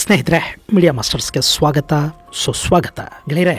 ಸ್ನೇಹಿತರೆ, ಮೀಡಿಯಾ ಮಾಸ್ಟರ್ಸ್ಗೆ ಸ್ವಾಗತ, ಸುಸ್ವಾಗತ. ಗೆಳೆಯರೆ,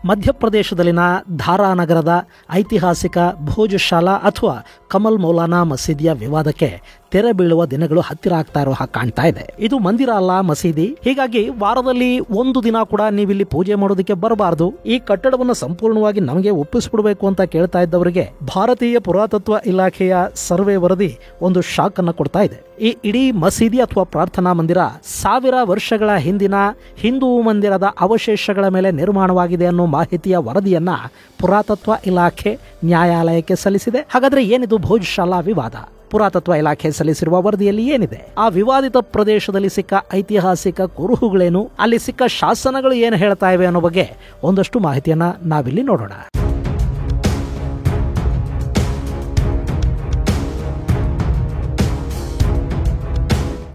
ಮಧ್ಯಪ್ರದೇಶದಲ್ಲಿನ ಧಾರಾ ನಗರದ ಐತಿಹಾಸಿಕ ಭೋಜಶಾಲಾ ಅಥವಾ ಕಮಲ್ ಮೌಲಾನಾ ಮಸೀದಿಯ ವಿವಾದಕ್ಕೆ ತೆರೆ ಬೀಳುವ ದಿನಗಳು ಹತ್ತಿರ ಆಗ್ತಾ ಇರೋ ಹಾಗೆ ಕಾಣ್ತಾ ಇದೆ. ಇದು ಮಂದಿರ ಅಲ್ಲ, ಮಸೀದಿ. ಹೀಗಾಗಿ ವಾರದಲ್ಲಿ ಒಂದು ದಿನ ಕೂಡ ನೀವಿಲ್ಲಿ ಪೂಜೆ ಮಾಡೋದಕ್ಕೆ ಬರಬಾರದು. ಈ ಕಟ್ಟಡವನ್ನು ಸಂಪೂರ್ಣವಾಗಿ ನಮಗೆ ಒಪ್ಪಿಸ್ಬಿಡ್ಬೇಕು ಅಂತ ಕೇಳ್ತಾ ಇದ್ದವರಿಗೆ ಭಾರತೀಯ ಪುರಾತತ್ವ ಇಲಾಖೆಯ ಸರ್ವೆ ವರದಿ ಒಂದು ಶಾಕ್ ಅನ್ನು ಕೊಡ್ತಾ ಇದೆ. ಈ ಇಡೀ ಮಸೀದಿ ಅಥವಾ ಪ್ರಾರ್ಥನಾ ಮಂದಿರ 1000 ವರ್ಷಗಳ ಹಿಂದಿನ ಹಿಂದೂ ಮಂದಿರದ ಅವಶೇಷಗಳ ಮೇಲೆ ನಿರ್ಮಾಣವಾಗಿದೆ ಅನ್ನೋ ಮಾಹಿತಿಯ ವರದಿಯನ್ನ ಪುರಾತತ್ವ ಇಲಾಖೆ ನ್ಯಾಯಾಲಯಕ್ಕೆ ಸಲ್ಲಿಸಿದೆ. ಹಾಗಾದ್ರೆ ಏನಿದು ಭೋಜಶಾಲಾ ವಿವಾದ? ಪುರಾತತ್ವ ಇಲಾಖೆ ಸಲ್ಲಿಸಿರುವ ವರದಿಯಲ್ಲಿ ಏನಿದೆ? ಆ ವಿವಾದಿತ ಪ್ರದೇಶದಲ್ಲಿ ಸಿಕ್ಕ ಐತಿಹಾಸಿಕ ಕುರುಹುಗಳೇನು, ಅಲ್ಲಿ ಸಿಕ್ಕ ಶಾಸನಗಳು ಏನು ಹೇಳ್ತಾ ಇವೆ ಅನ್ನೋ ಬಗ್ಗೆ ಒಂದಷ್ಟು ಮಾಹಿತಿಯನ್ನ ನಾವಿಲ್ಲಿ ನೋಡೋಣ.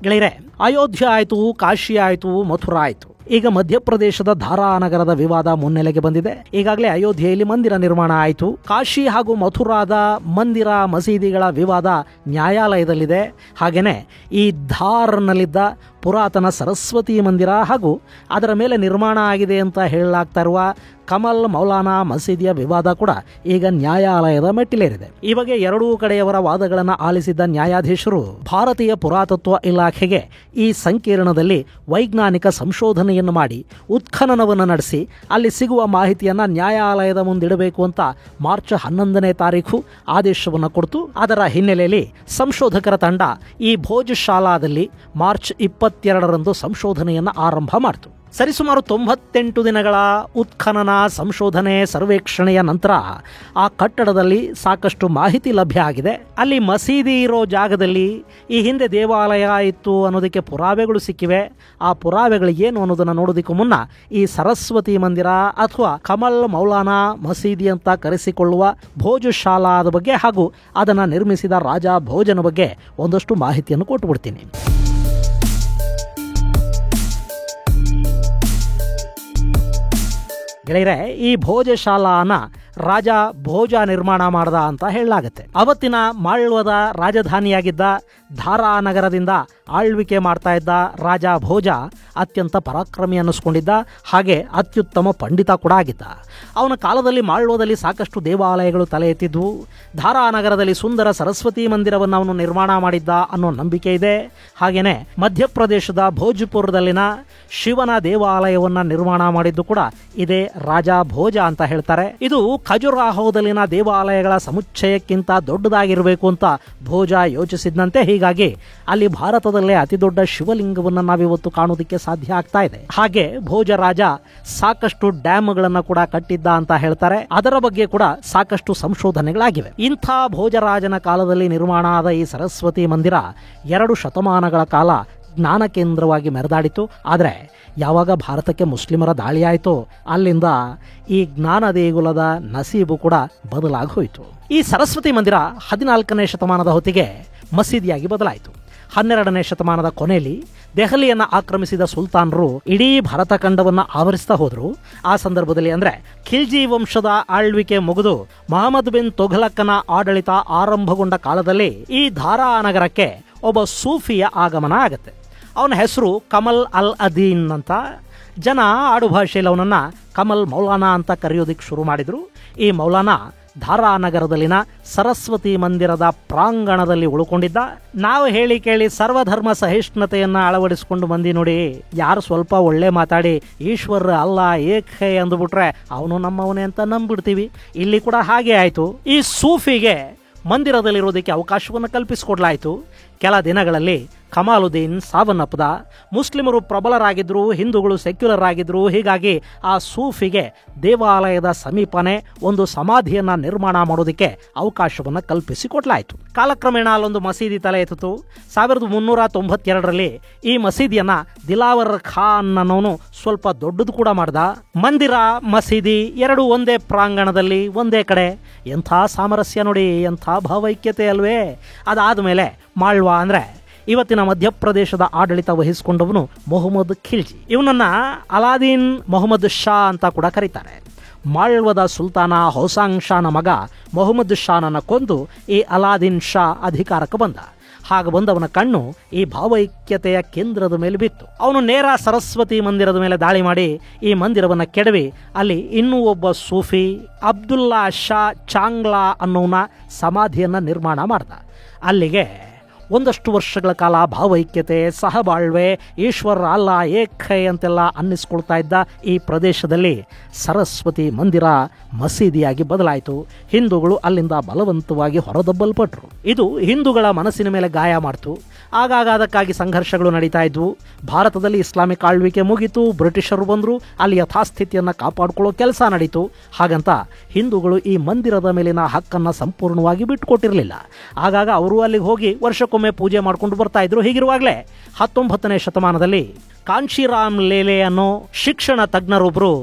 ಗೆಳೆಯರೆ, ಅಯೋಧ್ಯ ಆಯ್ತು, ಕಾಶಿ ಆಯ್ತು, ಮಥುರಾ ಆಯ್ತು. ಈಗ ಮಧ್ಯಪ್ರದೇಶದ ಧಾರಾ ನಗರದ ವಿವಾದ ಮುನ್ನೆಲೆಗೆ ಬಂದಿದೆ. ಈಗಾಗಲೇ ಅಯೋಧ್ಯೆಯಲ್ಲಿ ಮಂದಿರ ನಿರ್ಮಾಣ ಆಯಿತು. ಕಾಶಿ ಹಾಗೂ ಮಥುರಾದ ಮಂದಿರ ಮಸೀದಿಗಳ ವಿವಾದ ನ್ಯಾಯಾಲಯದಲ್ಲಿದೆ. ಹಾಗೇನೆ ಈ ಧಾರ್ನಲ್ಲಿದ್ದ ಪುರಾತನ ಸರಸ್ವತಿ ಮಂದಿರ ಹಾಗೂ ಅದರ ಮೇಲೆ ನಿರ್ಮಾಣ ಆಗಿದೆ ಅಂತ ಹೇಳಲಾಗ್ತಾ ಇರುವ ಕಮಲ್ ಮೌಲಾನಾ ಮಸೀದಿಯ ವಿವಾದ ಕೂಡ ಈಗ ನ್ಯಾಯಾಲಯದ ಮೆಟ್ಟಿಲೇರಿದೆ. ಈ ಬಗ್ಗೆ ಎರಡೂ ಕಡೆಯವರ ವಾದಗಳನ್ನು ಆಲಿಸಿದ್ದ ನ್ಯಾಯಾಧೀಶರು ಭಾರತೀಯ ಪುರಾತತ್ವ ಇಲಾಖೆಗೆ ಈ ಸಂಕೀರ್ಣದಲ್ಲಿ ವೈಜ್ಞಾನಿಕ ಸಂಶೋಧನೆಯನ್ನು ಮಾಡಿ ಉತ್ಖನನವನ್ನು ನಡೆಸಿ ಅಲ್ಲಿ ಸಿಗುವ ಮಾಹಿತಿಯನ್ನ ನ್ಯಾಯಾಲಯದ ಮುಂದಿಡಬೇಕು ಅಂತ ಮಾರ್ಚ್ 11ನೇ ತಾರೀಖು ಆದೇಶವನ್ನು ಕೊಡ್ತು. ಅದರ ಹಿನ್ನೆಲೆಯಲ್ಲಿ ಸಂಶೋಧಕರ ತಂಡ ಈ ಭೋಜಶಾಲಾದಲ್ಲಿ ಮಾರ್ಚ್ 22ರಂದು ಸಂಶೋಧನೆಯನ್ನು ಆರಂಭ ಮಾಡಿತು. ಸರಿಸುಮಾರು 98 ದಿನಗಳ ಉತ್ಖನನ, ಸಂಶೋಧನೆ, ಸರ್ವೇಕ್ಷಣೆಯ ನಂತರ ಆ ಕಟ್ಟಡದಲ್ಲಿ ಸಾಕಷ್ಟು ಮಾಹಿತಿ ಲಭ್ಯ ಆಗಿದೆ. ಅಲ್ಲಿ ಮಸೀದಿ ಇರೋ ಜಾಗದಲ್ಲಿ ಈ ಹಿಂದೆ ದೇವಾಲಯ ಇತ್ತು ಅನ್ನೋದಕ್ಕೆ ಪುರಾವೆಗಳು ಸಿಕ್ಕಿವೆ. ಆ ಪುರಾವೆಗಳು ಏನು ಅನ್ನೋದನ್ನು ನೋಡೋದಕ್ಕೂ ಮುನ್ನ ಈ ಸರಸ್ವತಿ ಮಂದಿರ ಅಥವಾ ಕಮಲ್ ಮೌಲಾನಾ ಮಸೀದಿ ಅಂತ ಕರೆಸಿಕೊಳ್ಳುವ ಭೋಜಶಾಲಾದ ಬಗ್ಗೆ ಹಾಗೂ ಅದನ್ನು ನಿರ್ಮಿಸಿದ ರಾಜ ಭೋಜನ ಬಗ್ಗೆ ಒಂದಷ್ಟು ಮಾಹಿತಿಯನ್ನು ಕೊಟ್ಟುಬಿಡ್ತೀನಿ. ಗೆಳೆಯರೆ, ಈ ಭೋಜಶಾಲಾನ ರಾಜ ಭೋಜ ನಿರ್ಮಾಣ ಮಾಡ್ದ ಅಂತ ಹೇಳಲಾಗತ್ತೆ. ಅವತ್ತಿನ ಮಾಳ್ವದ ರಾಜಧಾನಿಯಾಗಿದ್ದ ಧಾರಾ ನಗರದಿಂದ ಆಳ್ವಿಕೆ ಮಾಡ್ತಾ ಇದ್ದ ರಾಜ ಭೋಜ ಅತ್ಯಂತ ಪರಾಕ್ರಮಿ ಅನ್ನಿಸ್ಕೊಂಡಿದ್ದ, ಹಾಗೆ ಅತ್ಯುತ್ತಮ ಪಂಡಿತ ಕೂಡ ಆಗಿದ್ದ. ಅವನ ಕಾಲದಲ್ಲಿ ಮಾಳ್ವದಲ್ಲಿ ಸಾಕಷ್ಟು ದೇವಾಲಯಗಳು ತಲೆ ಎತ್ತಿದ್ವು. ಧಾರಾ ನಗರದಲ್ಲಿ ಸುಂದರ ಸರಸ್ವತಿ ಮಂದಿರವನ್ನು ಅವನು ನಿರ್ಮಾಣ ಮಾಡಿದ್ದ ಅನ್ನೋ ನಂಬಿಕೆ ಇದೆ. ಹಾಗೇನೆ ಮಧ್ಯಪ್ರದೇಶದ ಭೋಜ್ಪುರದಲ್ಲಿನ ಶಿವನ ದೇವಾಲಯವನ್ನ ನಿರ್ಮಾಣ ಮಾಡಿದ್ದು ಕೂಡ ಇದೇ ರಾಜ ಭೋಜ ಅಂತ ಹೇಳ್ತಾರೆ. ಇದು ಖಜುರಾಹೋದಲ್ಲಿನ ದೇವಾಲಯಗಳ ಸಮುಚ್ಚಯಕ್ಕಿಂತ ದೊಡ್ಡದಾಗಿರಬೇಕು ಅಂತ ಭೋಜ ಯೋಚಿಸಿದಂತೆ. ಹೀಗಾಗಿ ಅಲ್ಲಿ ಭಾರತದಲ್ಲೇ ಅತಿ ದೊಡ್ಡ ಶಿವಲಿಂಗವನ್ನು ನಾವಿವತ್ತು ಕಾಣೋದಕ್ಕೆ ಸಾಧ್ಯ ಆಗ್ತಾ ಇದೆ. ಹಾಗೆ ಭೋಜರಾಜ ಸಾಕಷ್ಟು ಡ್ಯಾಮ್ಗಳನ್ನು ಕೂಡ ಕಟ್ಟಿದ್ದ ಅಂತ ಹೇಳ್ತಾರೆ. ಅದರ ಬಗ್ಗೆ ಕೂಡ ಸಾಕಷ್ಟು ಸಂಶೋಧನೆಗಳಾಗಿವೆ. ಇಂಥ ಭೋಜರಾಜನ ಕಾಲದಲ್ಲಿ ನಿರ್ಮಾಣ ಆದ ಈ ಸರಸ್ವತಿ ಮಂದಿರ 2 ಶತಮಾನಗಳ ಕಾಲ ಜ್ಞಾನ ಕೇಂದ್ರವಾಗಿ ಮೆರೆದಾಡಿತು. ಆದರೆ ಯಾವಾಗ ಭಾರತಕ್ಕೆ ಮುಸ್ಲಿಮರ ದಾಳಿ ಆಯಿತೋ ಅಲ್ಲಿಂದ ಈ ಜ್ಞಾನ ದೇಗುಲದ ನಸೀಬು ಕೂಡ ಬದಲಾಗಿ ಹೋಯಿತು. ಈ ಸರಸ್ವತಿ ಮಂದಿರ 14ನೇ ಶತಮಾನದ ಹೊತ್ತಿಗೆ ಮಸೀದಿಯಾಗಿ ಬದಲಾಯಿತು. 12ನೇ ಶತಮಾನದ ಕೊನೆಯಲ್ಲಿ ದೆಹಲಿಯನ್ನು ಆಕ್ರಮಿಸಿದ ಸುಲ್ತಾನರು ಇಡೀ ಭಾರತ ಖಂಡವನ್ನು ಆವರಿಸ್ತಾ ಹೋದ್ರು. ಆ ಸಂದರ್ಭದಲ್ಲಿ ಅಂದ್ರೆ ಖಿಲ್ಜಿ ವಂಶದ ಆಳ್ವಿಕೆ ಮುಗಿದು ಮಹಮ್ಮದ್ ಬಿನ್ ತೊಘಲಕ್ಕನ ಆಡಳಿತ ಆರಂಭಗೊಂಡ ಕಾಲದಲ್ಲಿ ಈ ಧಾರಾ ನಗರಕ್ಕೆ ಒಬ್ಬ ಸೂಫಿಯ ಆಗಮನ ಆಗತ್ತೆ. ಅವನ ಹೆಸರು ಕಮಲ್ ಅಲ್ ಅದೀನ್ ಅಂತ. ಜನ ಆಡು ಭಾಷೆಯಲ್ಲಿ ಅವನನ್ನ ಕಮಲ್ ಮೌಲಾನಾ ಅಂತ ಕರೆಯೋದಿಕ್ಕೆ ಶುರು ಮಾಡಿದ್ರು. ಈ ಮೌಲಾನಾ ಧಾರಾ ನಗರದಲ್ಲಿನ ಸರಸ್ವತಿ ಮಂದಿರದ ಪ್ರಾಂಗಣದಲ್ಲಿ ಉಳ್ಕೊಂಡಿದ್ದ. ನಾವು ಹೇಳಿ ಕೇಳಿ ಸರ್ವಧರ್ಮ ಸಹಿಷ್ಣುತೆಯನ್ನ ಅಳವಡಿಸಿಕೊಂಡು ಬಂದಿ ನೋಡಿ. ಯಾರು ಸ್ವಲ್ಪ ಒಳ್ಳೆ ಮಾತಾಡಿ ಈಶ್ವರ ಅಲ್ಲ ಏಕೇ ಅಂದುಬಿಟ್ರೆ ಅವನು ನಮ್ಮವನೇ ಅಂತ ನಂಬಿಡ್ತೀವಿ. ಇಲ್ಲಿ ಕೂಡ ಹಾಗೆ ಆಯ್ತು. ಈ ಸೂಫಿಗೆ ಮಂದಿರದಲ್ಲಿರೋದಕ್ಕೆ ಅವಕಾಶವನ್ನು ಕಲ್ಪಿಸಿಕೊಡ್ಲಾಯಿತು. ಕೆಲ ದಿನಗಳಲ್ಲಿ ಕಮಾಲುದ್ದೀನ್ ಸಾವನ್ನಪ್ಪದ. ಮುಸ್ಲಿಮರು ಪ್ರಬಲರಾಗಿದ್ರು, ಹಿಂದೂಗಳು ಸೆಕ್ಯುಲರ್ ಆಗಿದ್ರು. ಹೀಗಾಗಿ ಆ ಸೂಫಿಗೆ ದೇವಾಲಯದ ಸಮೀಪನೇ ಒಂದು ಸಮಾಧಿಯನ್ನ ನಿರ್ಮಾಣ ಮಾಡೋದಕ್ಕೆ ಅವಕಾಶವನ್ನು ಕಲ್ಪಿಸಿಕೊಡ್ಲಾಯಿತು. ಕಾಲಕ್ರಮೇಣ ಅಲ್ಲೊಂದು ಮಸೀದಿ ತಲೆ ಎತ್ತಿತು. 1392ರಲ್ಲಿ ಈ ಮಸೀದಿಯನ್ನ ದಿಲಾವರ್ ಖಾನ್ ಅನ್ನೋನು ಸ್ವಲ್ಪ ದೊಡ್ಡದು ಕೂಡ ಮಾಡ್ದ. ಮಂದಿರ ಮಸೀದಿ 2 ಒಂದೇ ಪ್ರಾಂಗಣದಲ್ಲಿ ಒಂದೇ ಕಡೆ. ಎಂಥ ಸಾಮರಸ್ಯ ನೋಡಿ, ಎಂಥ ಭಾವೈಕ್ಯತೆ ಅಲ್ವೇ. ಅದಾದ್ಮೇಲೆ ಮಾಳ್ವಾ ಅಂದ್ರೆ ಇವತ್ತಿನ ಮಧ್ಯಪ್ರದೇಶದ ಆಡಳಿತ ವಹಿಸಿಕೊಂಡವನು ಮೊಹಮ್ಮದ್ ಖಿಲ್ಜಿ. ಇವನನ್ನ ಅಲಾದೀನ್ ಮೊಹಮ್ಮದ್ ಶಾ ಅಂತ ಕೂಡ ಕರೀತಾರೆ. ಮಾಳ್ವದ ಸುಲ್ತಾನ ಹೊಸಾಂಗ್ ಶಾನ ಮಗ ಮೊಹಮ್ಮದ್ ಶಾನನ್ನ ಕೊಂದು ಈ ಅಲಾದೀನ್ ಶಾ ಅಧಿಕಾರಕ್ಕೆ ಬಂದ. ಹಾಗ ಬಂದವನ ಕಣ್ಣು ಈ ಭಾವೈಕ್ಯತೆಯ ಕೇಂದ್ರದ ಮೇಲೆ ಬಿತ್ತು. ಅವನು ನೇರ ಸರಸ್ವತಿ ಮಂದಿರದ ಮೇಲೆ ದಾಳಿ ಮಾಡಿ ಈ ಮಂದಿರವನ್ನು ಕೆಡವಿ ಅಲ್ಲಿ ಇನ್ನೂ ಒಬ್ಬ ಸೂಫಿ ಅಬ್ದುಲ್ಲಾ ಶಾ ಚಾಂಗ್ಲಾ ಅನ್ನೋನ ಸಮಾಧಿಯನ್ನು ನಿರ್ಮಾಣ ಮಾಡ್ದ. ಅಲ್ಲಿಗೆ ಒಂದಷ್ಟು ವರ್ಷಗಳ ಕಾಲ ಭಾವೈಕ್ಯತೆ, ಸಹಬಾಳ್ವೆ, ಈಶ್ವರ ಅಲ್ಲ ಏಕೈ ಅಂತೆಲ್ಲ ಅನ್ನಿಸ್ಕೊಳ್ತಾ ಇದ್ದ ಈ ಪ್ರದೇಶದಲ್ಲಿ ಸರಸ್ವತಿ ಮಂದಿರ ಮಸೀದಿಯಾಗಿ ಬದಲಾಯಿತು. ಹಿಂದೂಗಳು ಅಲ್ಲಿಂದ ಬಲವಂತವಾಗಿ ಹೊರದಬ್ಬಲ್ಪಟ್ರು. ಇದು ಹಿಂದೂಗಳ ಮನಸ್ಸಿನ ಮೇಲೆ ಗಾಯ ಮಾಡ್ತು. ಆಗಾಗ ಅದಕ್ಕಾಗಿ ಸಂಘರ್ಷಗಳು ನಡೀತಾ ಇದ್ವು. ಭಾರತದಲ್ಲಿ ಇಸ್ಲಾಮಿಕ್ ಆಳ್ವಿಕೆ ಮುಗಿತು, ಬ್ರಿಟಿಷರು ಬಂದರು, ಅಲ್ಲಿ ಯಥಾಸ್ಥಿತಿಯನ್ನು ಕಾಪಾಡಿಕೊಳ್ಳೋ ಕೆಲಸ ನಡೀತು. ಹಾಗಂತ ಹಿಂದೂಗಳು ಈ ಮಂದಿರದ ಮೇಲಿನ ಹಕ್ಕನ್ನು ಸಂಪೂರ್ಣವಾಗಿ ಬಿಟ್ಟುಕೊಟ್ಟಿರಲಿಲ್ಲ. ಆಗಾಗ ಅವರು ಅಲ್ಲಿಗೆ ಹೋಗಿ ವರ್ಷಕ್ಕೊಮ್ಮೆ ಪೂಜೆ ಮಾಡಿಕೊಂಡು ಬರ್ತಾ ಇದ್ರು. ಹೀಗಿರುವಾಗಲೇ 19ನೇ ಶತಮಾನದಲ್ಲಿ ಕಾಂಶಿರಾಮ್ ಲೇಲೆ ಅನ್ನೋ ಶಿಕ್ಷಣ ತಜ್ಞರೊಬ್ಬರು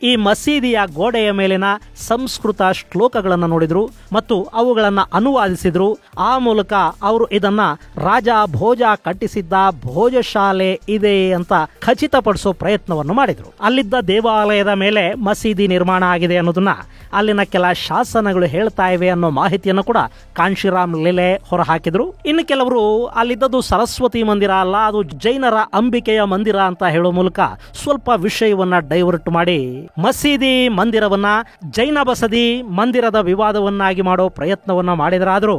ಈ ಮಸೀದಿಯ ಗೋಡೆಯ ಮೇಲಿನ ಸಂಸ್ಕೃತ ಶ್ಲೋಕಗಳನ್ನು ನೋಡಿದ್ರು ಮತ್ತು ಅವುಗಳನ್ನು ಅನುವಾದಿಸಿದ್ರು. ಆ ಮೂಲಕ ಅವರು ಇದನ್ನ ರಾಜ ಭೋಜ ಕಟ್ಟಿಸಿದ್ದ ಭೋಜಶಾಲೆ ಇದೆ ಅಂತ ಖಚಿತಪಡಿಸೋ ಪ್ರಯತ್ನವನ್ನು ಮಾಡಿದ್ರು. ಅಲ್ಲಿದ್ದ ದೇವಾಲಯದ ಮೇಲೆ ಮಸೀದಿ ನಿರ್ಮಾಣ ಆಗಿದೆ ಅನ್ನೋದನ್ನ ಅಲ್ಲಿನ ಕೆಲ ಶಾಸನಗಳು ಹೇಳ್ತಾ ಇವೆ ಅನ್ನೋ ಮಾಹಿತಿಯನ್ನು ಕೂಡ ಕಾಂಶಿರಾಮ್ ಲೇಲೆ ಹೊರಹಾಕಿದ್ರು. ಇನ್ನು ಕೆಲವರು ಅಲ್ಲಿದ್ದದ್ದು ಸರಸ್ವತಿ ಮಂದಿರ ಅಲ್ಲ, ಅದು ಜೈನರ ಅಂಬಿಕೆಯ ಮಂದಿರ ಅಂತ ಹೇಳೋ ಮೂಲಕ ಸ್ವಲ್ಪ ವಿಷಯವನ್ನ ಡೈವರ್ಟ್ ಮಾಡಿ ಮಸೀದಿ ಮಂದಿರವನ್ನ ಜೈನ ಬಸದಿ ಮಂದಿರದ ವಿವಾದವನ್ನಾಗಿ ಮಾಡೋ ಪ್ರಯತ್ನವನ್ನ ಮಾಡಿದರಾದರೂ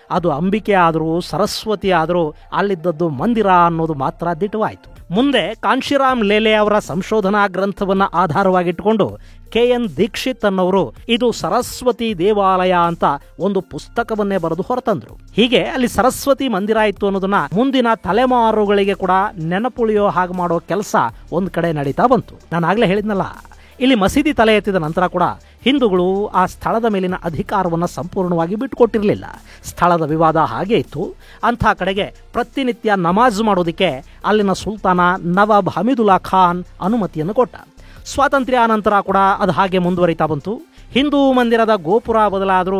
ಅದು ಅಂಬಿಕೆ ಆದರೂ ಸರಸ್ವತಿ ಆದರೂ ಅಲ್ಲಿದ್ದದ್ದು ಮಂದಿರ ಅನ್ನೋದು ಮಾತ್ರ ದಿಟವಾಯಿತು. ಮುಂದೆ ಕಾಂಶಿರಾಮ್ ಲೇಲೆ ಅವರ ಸಂಶೋಧನಾ ಗ್ರಂಥವನ್ನ ಆಧಾರವಾಗಿಟ್ಟುಕೊಂಡು KN ದೀಕ್ಷಿತ್ ಅನ್ನೋರು ಇದು ಸರಸ್ವತಿ ದೇವಾಲಯ ಅಂತ ಒಂದು ಪುಸ್ತಕವನ್ನೇ ಬರೆದು ಹೊರತಂದ್ರು. ಹೀಗೆ ಅಲ್ಲಿ ಸರಸ್ವತಿ ಮಂದಿರ ಇತ್ತು ಅನ್ನೋದನ್ನ ಮುಂದಿನ ತಲೆಮಾರುಗಳಿಗೆ ಕೂಡ ನೆನಪುಳಿಯೋ ಹಾಗೆ ಮಾಡೋ ಕೆಲಸ ಒಂದ್ ಕಡೆ ನಡೀತಾ ಬಂತು. ನಾನು ಆಗ್ಲೇ ಹೇಳಿದ್ನಲ್ಲ, ಇಲ್ಲಿ ಮಸೀದಿ ತಲೆ ಎತ್ತಿದ ನಂತರ ಕೂಡ ಹಿಂದೂಗಳು ಆ ಸ್ಥಳದ ಮೇಲಿನ ಅಧಿಕಾರವನ್ನು ಸಂಪೂರ್ಣವಾಗಿ ಬಿಟ್ಟುಕೊಟ್ಟಿರಲಿಲ್ಲ. ಸ್ಥಳದ ವಿವಾದ ಹಾಗೆ ಇತ್ತು. ಅಂಥ ಕಡೆಗೆ ಪ್ರತಿನಿತ್ಯ ನಮಾಜ್ ಮಾಡೋದಕ್ಕೆ ಅಲ್ಲಿನ ಸುಲ್ತಾನ ನವಾಬ್ ಹಮೀದುಲ್ಲಾ ಖಾನ್ ಅನುಮತಿಯನ್ನು ಕೊಟ್ಟ. ಸ್ವಾತಂತ್ರ್ಯ ನಂತರ ಕೂಡ ಅದು ಹಾಗೆ ಮುಂದುವರಿತಾ ಬಂತು. ಹಿಂದೂ ಮಂದಿರದ ಗೋಪುರ ಬದಲಾದರೂ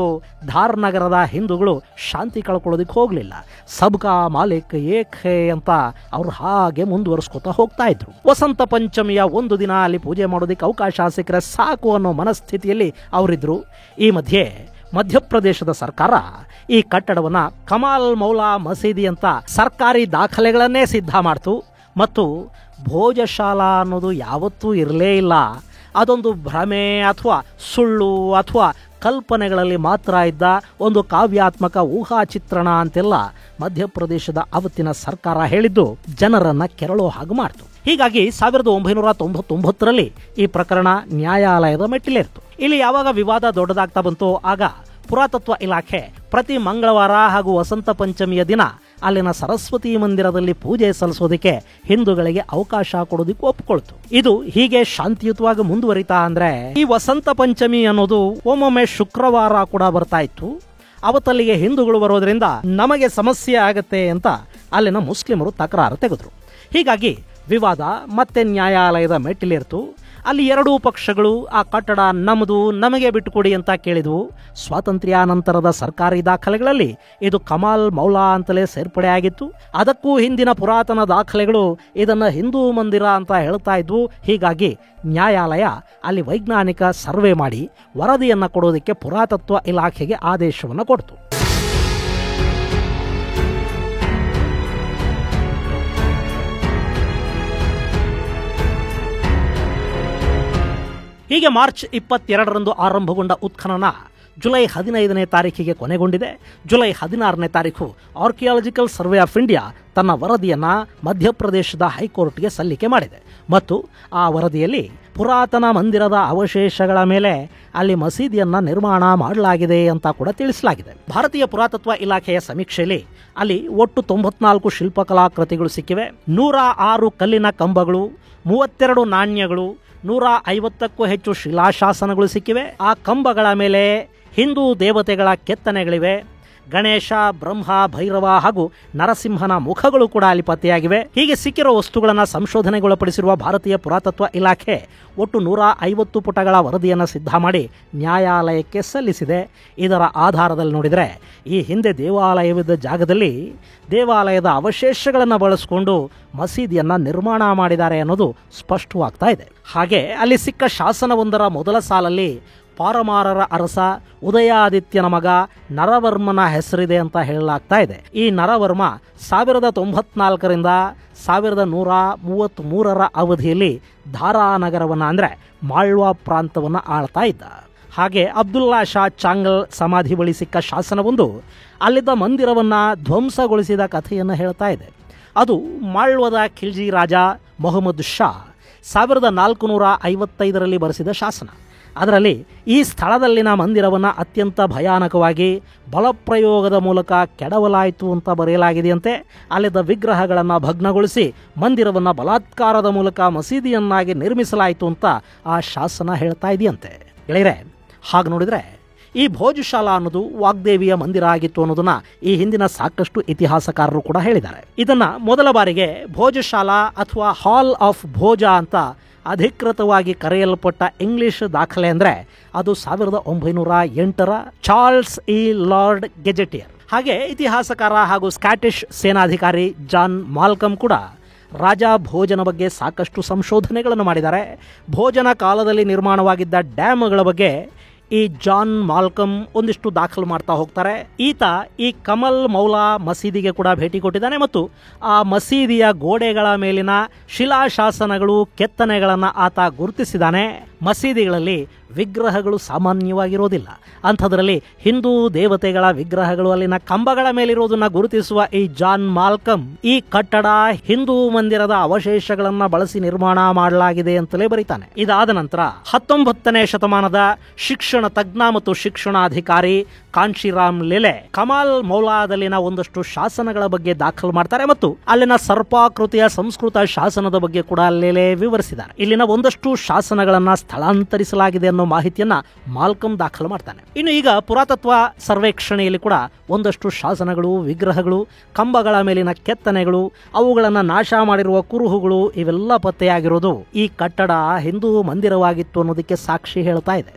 ಧಾರ್ ನಗರದ ಹಿಂದೂಗಳು ಶಾಂತಿ ಕಳ್ಕೊಳ್ಳೋದಕ್ಕೆ ಹೋಗಲಿಲ್ಲ. ಸಬ್ಕಾ ಮಾಲಿಕ್ ಏಕ್ ಹೇ ಅಂತ ಅವ್ರು ಹಾಗೆ ಮುಂದುವರಿಸ್ಕೊತಾ ಹೋಗ್ತಾ ಇದ್ರು. ವಸಂತ ಪಂಚಮಿಯ ಒಂದು ದಿನ ಅಲ್ಲಿ ಪೂಜೆ ಮಾಡೋದಕ್ಕೆ ಅವಕಾಶ ಸಿಕ್ಕರೆ ಸಾಕು ಅನ್ನೋ ಮನಸ್ಥಿತಿಯಲ್ಲಿ ಅವರಿದ್ರು. ಈ ಮಧ್ಯೆ ಮಧ್ಯಪ್ರದೇಶದ ಸರ್ಕಾರ ಈ ಕಟ್ಟಡವನ್ನ ಕಮಾಲ್ ಮೌಲಾ ಮಸೀದಿ ಅಂತ ಸರ್ಕಾರಿ ದಾಖಲೆಗಳನ್ನೇ ಸಿದ್ಧ ಮಾಡ್ತು. ಮತ್ತು ಭೋಜಶಾಲಾ ಅನ್ನೋದು ಯಾವತ್ತೂ ಇರಲೇ ಇಲ್ಲ. ಅದೊಂದು ಭ್ರಮೆ ಅಥವಾ ಸುಳ್ಳು ಅಥವಾ ಕಲ್ಪನೆಗಳಲ್ಲಿ ಮಾತ್ರ ಇದ್ದ ಒಂದು ಕಾವ್ಯಾತ್ಮಕ ಊಹಾ ಚಿತ್ರಣ ಅಂತೆಲ್ಲ ಮಧ್ಯಪ್ರದೇಶದ ಅವತ್ತಿನ ಸರ್ಕಾರ ಹೇಳಿದ್ದು ಜನರನ್ನ ಕೆರಳೋ ಹಾಗೆ ಮಾಡ್ತು. ಹೀಗಾಗಿ 1999ರಲ್ಲಿ ಈ ಪ್ರಕರಣ ನ್ಯಾಯಾಲಯದ ಮೆಟ್ಟಿಲೇರ್ತು. ಇಲ್ಲಿ ಯಾವಾಗ ವಿವಾದ ದೊಡ್ಡದಾಗ್ತಾ ಬಂತೋ ಆಗ ಪುರಾತತ್ವ ಇಲಾಖೆ ಪ್ರತಿ ಮಂಗಳವಾರ ಹಾಗೂ ವಸಂತ ಪಂಚಮಿಯ ದಿನ ಅಲ್ಲಿನ ಸರಸ್ವತಿ ಮಂದಿರದಲ್ಲಿ ಪೂಜೆ ಸಲ್ಲಿಸೋದಕ್ಕೆ ಹಿಂದೂಗಳಿಗೆ ಅವಕಾಶ ಕೊಡೋದಕ್ಕೆ ಒಪ್ಕೊಳ್ತು. ಇದು ಹೀಗೆ ಶಾಂತಿಯುತವಾಗಿ ಮುಂದುವರಿತಾ ಅಂದ್ರೆ ಈ ವಸಂತ ಪಂಚಮಿ ಅನ್ನೋದು ಒಮ್ಮೊಮ್ಮೆ ಶುಕ್ರವಾರ ಕೂಡ ಬರ್ತಾ ಇತ್ತು. ಅವತ್ತಲ್ಲಿಗೆ ಹಿಂದೂಗಳು ಬರೋದ್ರಿಂದ ನಮಗೆ ಸಮಸ್ಯೆ ಆಗತ್ತೆ ಅಂತ ಅಲ್ಲಿನ ಮುಸ್ಲಿಮರು ತಕರಾರು ತೆಗೆದ್ರು. ಹೀಗಾಗಿ ವಿವಾದ ಮತ್ತೆ ನ್ಯಾಯಾಲಯದ ಮೆಟ್ಟಿಲೇರ್ತು. ಅಲ್ಲಿ ಎರಡೂ ಪಕ್ಷಗಳು ಆ ಕಟ್ಟಡ ನಮ್ಮದು, ನಮಗೆ ಬಿಟ್ಟುಕೊಡಿ ಅಂತ ಕೇಳಿದ್ವು. ಸ್ವಾತಂತ್ರ್ಯಾನಂತರದ ಸರ್ಕಾರಿ ದಾಖಲೆಗಳಲ್ಲಿ ಇದು ಕಮಾಲ್ ಮೌಲಾ ಅಂತಲೇ ಸೇರ್ಪಡೆ ಆಗಿತ್ತು. ಅದಕ್ಕೂ ಹಿಂದಿನ ಪುರಾತನ ದಾಖಲೆಗಳು ಇದನ್ನ ಹಿಂದೂ ಮಂದಿರ ಅಂತ ಹೇಳ್ತಾ ಇದ್ವು. ಹೀಗಾಗಿ ನ್ಯಾಯಾಲಯ ಅಲ್ಲಿ ವೈಜ್ಞಾನಿಕ ಸರ್ವೆ ಮಾಡಿ ವರದಿಯನ್ನ ಕೊಡೋದಕ್ಕೆ ಪುರಾತತ್ವ ಇಲಾಖೆಗೆ ಆದೇಶವನ್ನು ಕೊಡ್ತು. ಹೀಗೆ ಮಾರ್ಚ್ 22ರಂದು ಆರಂಭಗೊಂಡ ಉತ್ಖನನ ಜುಲೈ 15ನೇ ತಾರೀಕಿಗೆ ಕೊನೆಗೊಂಡಿದೆ. ಜುಲೈ 16ನೇ ತಾರೀಕು ಆರ್ಕಿಯಾಲಜಿಕಲ್ ಸರ್ವೆ ಆಫ್ ಇಂಡಿಯಾ ತನ್ನ ವರದಿಯನ್ನ ಮಧ್ಯಪ್ರದೇಶದ ಹೈಕೋರ್ಟ್ಗೆ ಸಲ್ಲಿಕೆ ಮಾಡಿದೆ ಮತ್ತು ಆ ವರದಿಯಲ್ಲಿ ಪುರಾತನ ಮಂದಿರದ ಅವಶೇಷಗಳ ಮೇಲೆ ಅಲ್ಲಿ ಮಸೀದಿಯನ್ನ ನಿರ್ಮಾಣ ಮಾಡಲಾಗಿದೆ ಅಂತ ಕೂಡ ತಿಳಿಸಲಾಗಿದೆ. ಭಾರತೀಯ ಪುರಾತತ್ವ ಇಲಾಖೆಯ ಸಮೀಕ್ಷೆಯಲ್ಲಿ ಅಲ್ಲಿ ಒಟ್ಟು 94 ಶಿಲ್ಪಕಲಾಕೃತಿಗಳು ಸಿಕ್ಕಿವೆ. 106 ಕಲ್ಲಿನ ಕಂಬಗಳು, 32 ನಾಣ್ಯಗಳು, 150ಕ್ಕೂ ಹೆಚ್ಚು ಶಿಲಾಶಾಸನಗಳು ಸಿಕ್ಕಿವೆ. ಆ ಕಂಬಗಳ ಮೇಲೆ ಹಿಂದೂ ದೇವತೆಗಳ ಕೆತ್ತನೆಗಳಿವೆ. ಗಣೇಶ, ಬ್ರಹ್ಮ, ಭೈರವ ಹಾಗೂ ನರಸಿಂಹನ ಮುಖಗಳು ಕೂಡ ಅಲ್ಲಿ ಪತ್ತೆಯಾಗಿವೆ. ಹೀಗೆ ಸಿಕ್ಕಿರೋ ವಸ್ತುಗಳನ್ನು ಸಂಶೋಧನೆಗೊಳಪಡಿಸಿರುವ ಭಾರತೀಯ ಪುರಾತತ್ವ ಇಲಾಖೆ ಒಟ್ಟು 150 ಪುಟಗಳ ವರದಿಯನ್ನು ಸಿದ್ಧ ಮಾಡಿ ನ್ಯಾಯಾಲಯಕ್ಕೆ ಸಲ್ಲಿಸಿದೆ. ಇದರ ಆಧಾರದಲ್ಲಿ ನೋಡಿದರೆ ಈ ಹಿಂದೆ ದೇವಾಲಯವಿದ್ದ ಜಾಗದಲ್ಲಿ ದೇವಾಲಯದ ಅವಶೇಷಗಳನ್ನು ಬಳಸಿಕೊಂಡು ಮಸೀದಿಯನ್ನ ನಿರ್ಮಾಣ ಮಾಡಿದ್ದಾರೆ ಅನ್ನೋದು ಸ್ಪಷ್ಟವಾಗ್ತಾ ಇದೆ. ಹಾಗೆ ಅಲ್ಲಿ ಸಿಕ್ಕ ಶಾಸನವೊಂದರ ಮೊದಲ ಸಾಲಲ್ಲಿ ಪಾರಮಾರರ ಅರಸ ಉದಯಾದಿತ್ಯನ ಮಗ ನರವರ್ಮನ ಹೆಸರಿದೆ ಅಂತ ಹೇಳಲಾಗ್ತಾ ಇದೆ. ಈ ನರವರ್ಮ 1094ರಿಂದ 1133 ಅವಧಿಯಲ್ಲಿ ಧಾರಾ ನಗರವನ್ನು ಅಂದರೆ ಮಾಳ್ವಾ ಪ್ರಾಂತವನ್ನು ಆಳ್ತಾ ಇದ್ದ. ಹಾಗೆ ಅಬ್ದುಲ್ಲಾ ಶಾ ಚಾಂಗಲ್ ಸಮಾಧಿ ಬಳಿ ಸಿಕ್ಕ ಶಾಸನವೊಂದು ಅಲ್ಲಿದ್ದ ಮಂದಿರವನ್ನು ಧ್ವಂಸಗೊಳಿಸಿದ ಕಥೆಯನ್ನು ಹೇಳ್ತಾ ಇದೆ. ಅದು ಮಾಳ್ವದ ಖಿಲ್ಜಿ ರಾಜ ಮೊಹಮ್ಮದ್ ಶಾ 1455ರಲ್ಲಿ ಬರೆಸಿದ ಶಾಸನ. ಅದರಲ್ಲಿ ಈ ಸ್ಥಳದಲ್ಲಿನ ಮಂದಿರವನ್ನು ಅತ್ಯಂತ ಭಯಾನಕವಾಗಿ ಬಲಪ್ರಯೋಗದ ಮೂಲಕ ಕೆಡವಲಾಯಿತು ಅಂತ ಬರೆಯಲಾಗಿದೆಯಂತೆ. ಅಲ್ಲಿದ್ದ ವಿಗ್ರಹಗಳನ್ನು ಭಗ್ನಗೊಳಿಸಿ ಮಂದಿರವನ್ನು ಬಲಾತ್ಕಾರದ ಮೂಲಕ ಮಸೀದಿಯನ್ನಾಗಿ ನಿರ್ಮಿಸಲಾಯಿತು ಅಂತ ಆ ಶಾಸನ ಹೇಳ್ತಾ ಇದೆಯಂತೆ. ಗೆಳೆಯರೆ, ಹಾಗೆ ನೋಡಿದರೆ ಈ ಭೋಜಶಾಲಾ ಅನ್ನೋದು ವಾಗ್ದೇವಿಯ ಮಂದಿರ ಆಗಿತ್ತು ಅನ್ನೋದನ್ನ ಈ ಹಿಂದಿನ ಸಾಕಷ್ಟು ಇತಿಹಾಸಕಾರರು ಕೂಡ ಹೇಳಿದ್ದಾರೆ. ಇದನ್ನ ಮೊದಲ ಬಾರಿಗೆ ಭೋಜಶಾಲಾ ಅಥವಾ ಹಾಲ್ ಆಫ್ ಭೋಜ ಅಂತ ಅಧಿಕೃತವಾಗಿ ಕರೆಯಲ್ಪಟ್ಟ ಇಂಗ್ಲಿಷ್ ದಾಖಲೆ ಅಂದರೆ ಅದು 1908ರ ಚಾರ್ಲ್ಸ್ ಇ ಲಾರ್ಡ್ ಗೆಜೆಟಿಯರ್. ಹಾಗೆ ಇತಿಹಾಸಕಾರ ಹಾಗೂ ಸ್ಕಾಟಿಷ್ ಸೇನಾಧಿಕಾರಿ ಜಾನ್ ಮಾಲ್ಕಮ್ ಕೂಡ ರಾಜ ಭೋಜನ ಬಗ್ಗೆ ಸಾಕಷ್ಟು ಸಂಶೋಧನೆಗಳನ್ನು ಮಾಡಿದ್ದಾರೆ. ಭೋಜನ ಕಾಲದಲ್ಲಿ ನಿರ್ಮಾಣವಾಗಿದ್ದ ಡ್ಯಾಮ್ಗಳ ಬಗ್ಗೆ ಈ ಜಾನ್ ಮಾಲ್ಕಮ್ ಒಂದಿಷ್ಟು ದಾಖಲು ಮಾಡ್ತಾ ಹೋಗ್ತಾರೆ. ಈತ ಈ ಕಮಲ್ ಮೌಲಾ ಮಸೀದಿಗೆ ಕೂಡ ಭೇಟಿ ಕೊಟ್ಟಿದ್ದಾನೆ ಮತ್ತು ಆ ಮಸೀದಿಯ ಗೋಡೆಗಳ ಮೇಲಿನ ಶಿಲಾಶಾಸನಗಳು ಕೆತ್ತನೆಗಳನ್ನು ಆತ ಗುರುತಿಸಿದ್ದಾನೆ. ಮಸೀದಿಗಳಲ್ಲಿ ವಿಗ್ರಹಗಳು ಸಾಮಾನ್ಯವಾಗಿರೋದಿಲ್ಲ. ಅಂಥದ್ರಲ್ಲಿ ಹಿಂದೂ ದೇವತೆಗಳ ವಿಗ್ರಹಗಳು ಅಲ್ಲಿನ ಕಂಬಗಳ ಮೇಲಿರೋದನ್ನ ಗುರುತಿಸುವ ಈ ಜಾನ್ ಮಾಲ್ಕಮ್ ಈ ಕಟ್ಟಡ ಹಿಂದೂ ಮಂದಿರದ ಅವಶೇಷಗಳನ್ನು ಬಳಸಿ ನಿರ್ಮಾಣ ಮಾಡಲಾಗಿದೆ ಅಂತಲೇ ಬರೀತಾನೆ. ಇದಾದ ನಂತರ 19ನೇ ಶತಮಾನದ ಶಿಕ್ಷಣ ತಜ್ಞ ಮತ್ತು ಶಿಕ್ಷಣಾಧಿಕಾರಿ ಕಾಂಶಿರಾಮ್ ಲೆಲೆ ಕಮಾಲ್ ಮೌಲಾದಲ್ಲಿನ ಒಂದಷ್ಟು ಶಾಸನಗಳ ಬಗ್ಗೆ ದಾಖಲು ಮಾಡ್ತಾರೆ ಮತ್ತು ಅಲ್ಲಿನ ಸರ್ಪಾಕೃತಿಯ ಸಂಸ್ಕೃತ ಶಾಸನದ ಬಗ್ಗೆ ಕೂಡ ಲೆಲೆ ವಿವರಿಸಿದ್ದಾರೆ. ಇಲ್ಲಿನ ಒಂದಷ್ಟು ಶಾಸನಗಳನ್ನ ಸ್ಥಳಾಂತರಿಸಲಾಗಿದೆ ಅನ್ನೋ ಮಾಹಿತಿಯನ್ನ ಮಾಲ್ಕಮ್ ದಾಖಲು ಮಾಡ್ತಾನೆ. ಇನ್ನು ಈಗ ಪುರಾತತ್ವ ಸರ್ವೇಕ್ಷಣೆಯಲ್ಲಿ ಕೂಡ ಒಂದಷ್ಟು ಶಾಸನಗಳು, ವಿಗ್ರಹಗಳು, ಕಂಬಗಳ ಮೇಲಿನ ಕೆತ್ತನೆಗಳು, ಅವುಗಳನ್ನು ನಾಶ ಮಾಡಿರುವ ಕುರುಹುಗಳು ಇವೆಲ್ಲ ಪತ್ತೆಯಾಗಿರೋದು ಈ ಕಟ್ಟಡ ಹಿಂದೂ ಮಂದಿರವಾಗಿತ್ತು ಅನ್ನೋದಕ್ಕೆ ಸಾಕ್ಷಿ ಹೇಳ್ತಾ ಇದೆ.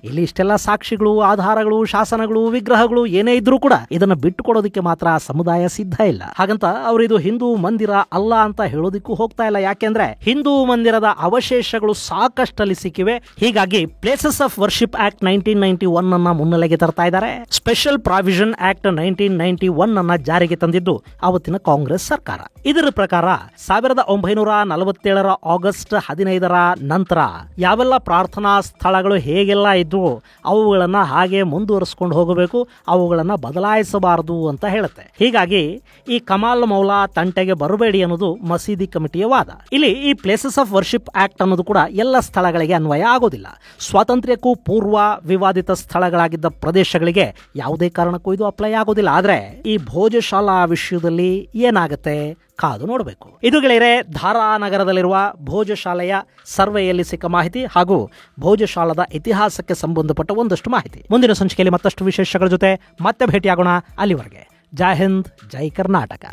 ಇಲ್ಲಿ ಇಷ್ಟೆಲ್ಲ ಸಾಕ್ಷಿಗಳು, ಆಧಾರಗಳು, ಶಾಸನಗಳು, ವಿಗ್ರಹಗಳು ಏನೇ ಇದ್ರೂ ಕೂಡ ಇದನ್ನ ಬಿಟ್ಟು ಕೊಡೋದಕ್ಕೆ ಮಾತ್ರ ಸಮುದಾಯ ಸಿದ್ಧ ಇಲ್ಲ. ಹಾಗಂತ ಅವರು ಇದು ಹಿಂದೂ ಮಂದಿರ ಅಲ್ಲ ಅಂತ ಹೇಳೋದಕ್ಕೂ ಹೋಗ್ತಾ ಇಲ್ಲ. ಯಾಕೆಂದ್ರೆ ಹಿಂದೂ ಮಂದಿರದ ಅವಶೇಷಗಳು ಸಾಕಷ್ಟಲ್ಲಿ ಸಿಕ್ಕಿವೆ. ಹೀಗಾಗಿ ಪ್ಲೇಸಸ್ ಆಫ್ ವರ್ಷಿಪ್ ಆಕ್ಟ್ 1991 ಅನ್ನ ಮುನ್ನೆಲೆಗೆ ತರ್ತಾ ಇದ್ದಾರೆ. ಸ್ಪೆಷಲ್ ಪ್ರಾವಿಷನ್ ಆಕ್ಟ್ 1991 ಅನ್ನ ಜಾರಿಗೆ ತಂದಿದ್ದು ಅವತ್ತಿನ ಕಾಂಗ್ರೆಸ್ ಸರ್ಕಾರ. ಇದರ ಪ್ರಕಾರ 1947ರ ಆಗಸ್ಟ್ 15ರ ನಂತರ ಯಾವೆಲ್ಲ ಪ್ರಾರ್ಥನಾ ಸ್ಥಳಗಳು ಹೇಗೆಲ್ಲ ಇದ್ವು ಅವುಗಳನ್ನ ಹಾಗೆ ಮುಂದುವರಿಸಿಕೊಂಡು ಹೋಗಬೇಕು, ಅವುಗಳನ್ನ ಬದಲಾಯಿಸಬಾರದು ಅಂತ ಹೇಳುತ್ತೆ. ಹೀಗಾಗಿ ಈ ಕಮಾಲ್ ಮೌಲಾ ತಂಟೆಗೆ ಬರಬೇಡಿ ಅನ್ನೋದು ಮಸೀದಿ ಕಮಿಟಿಯ ವಾದ. ಇಲ್ಲಿ ಈ ಪ್ಲೇಸಸ್ ಆಫ್ ವರ್ಷಿಪ್ ಆಕ್ಟ್ ಅನ್ನೋದು ಕೂಡ ಎಲ್ಲ ಸ್ಥಳಗಳಿಗೆ ಅನ್ವಯ ಆಗೋದಿಲ್ಲ. ಸ್ವಾತಂತ್ರ್ಯಕ್ಕೂ ಪೂರ್ವ ವಿವಾದಿತ ಸ್ಥಳಗಳಾಗಿದ್ದ ಪ್ರದೇಶಗಳಿಗೆ ಯಾವುದೇ ಕಾರಣಕ್ಕೂ ಇದು ಅಪ್ಲೈ ಆಗೋದಿಲ್ಲ. ಆದ್ರೆ ಈ ಭೋಜಶಾಲಾ ವಿಷಯದಲ್ಲಿ ಏನಾಗುತ್ತೆ ಕಾದು ನೋಡಬೇಕು. ಇದು ಗೆಳೆಯರೆ ಧಾರಾ ನಗರದಲ್ಲಿರುವ ಭೋಜಶಾಲೆಯ ಸರ್ವೆಯಲ್ಲಿ ಸಿಕ್ಕ ಮಾಹಿತಿ ಹಾಗೂ ಭೋಜಶಾಲದ ಇತಿಹಾಸಕ್ಕೆ ಸಂಬಂಧಪಟ್ಟ ಒಂದಷ್ಟು ಮಾಹಿತಿ. ಮುಂದಿನ ಸಂಚಿಕೆಯಲ್ಲಿ ಮತ್ತಷ್ಟು ವಿಶೇಷಗಳ ಜೊತೆ ಮತ್ತೆ ಭೇಟಿಯಾಗೋಣ. ಅಲ್ಲಿವರೆಗೆ ಜೈ ಹಿಂದ್, ಜೈ ಕರ್ನಾಟಕ.